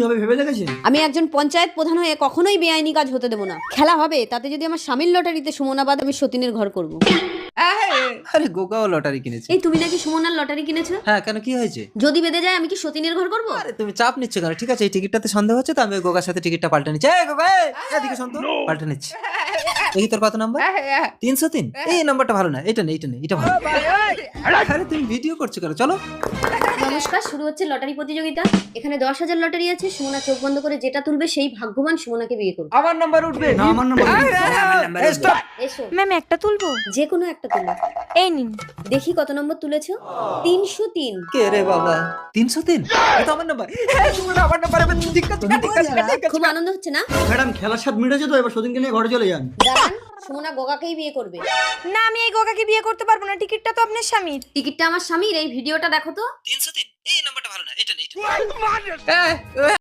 হবে ভেবে দেখেছেন? আমি একজন পঞ্চায়েত প্রধান হয়ে কখনোই বেআইনি কাজ হতে দেবো না। খেলা হবে, তাতে যদি আমার স্বামীর লটারিতে সুমনাবাদ, আমি সতীনের ঘর করব। আরে গোগাও লটারি কিনেছে। এই তুমি নাকি সুমনার লটারি কিনেছো? হ্যাঁ, কেন কি হয়েছে? যদি বেঁধে যায় আমি কি সতীনের ঘর করব? আরে তুমি চাপ নিচ্ছ কেন? ঠিক আছে, এই টিকিটটাতে সন্দেহ হচ্ছে তো আমি ওই গোগার সাথে টিকিটটা পাল্টে নিচ্ছি। এই গোগা, এদিকে শোন তো, পাল্টে নিচ্ছি। এই তোর কত নাম্বার? 303। এই নাম্বারটা ভালো না, এটা নেই, এটা ভালো। আরে তুমি ভিডিও করছো কেন? চলো। নমস্কার, শুরু হচ্ছে লটারি প্রতিযোগিতা। এখানে 10,000 লটারি আছে। সুমনা চোখ বন্ধ করে যেটা তুলবে সেই ভাগ্যবান সুমনাকে বিয়ে করবে। আমার নাম্বার উঠবে না, আমার নাম্বার স্টপ। এসো, ম্যাম একটা তুলবো? যে কোনো একটা তুলো। এই নিন। দেখি কত নম্বর তুলেছো। 303। কে রে বাবা? 303? এটা আমার নাম্বার। হ্যাঁ, শুনুন আমার নাম্বার। আমি ঠিক আছে। খুব আনন্দ হচ্ছে না? ম্যাডাম খেলার স্বাদ মিটেছে তো, এবার সতীনকে নিয়ে ঘরে চলে যান। দাঁড়ান, সুমনা গোগাকেই বিয়ে করবে। না, আমি এই গোগাকে বিয়ে করতে পারবো না, টিকিটটা তো আপনার স্বামীর। টিকিটটা আমার স্বামীর। এই ভিডিওটা দেখো তো। 303। এই নাম্বারটা ভালো না, এটা নেই।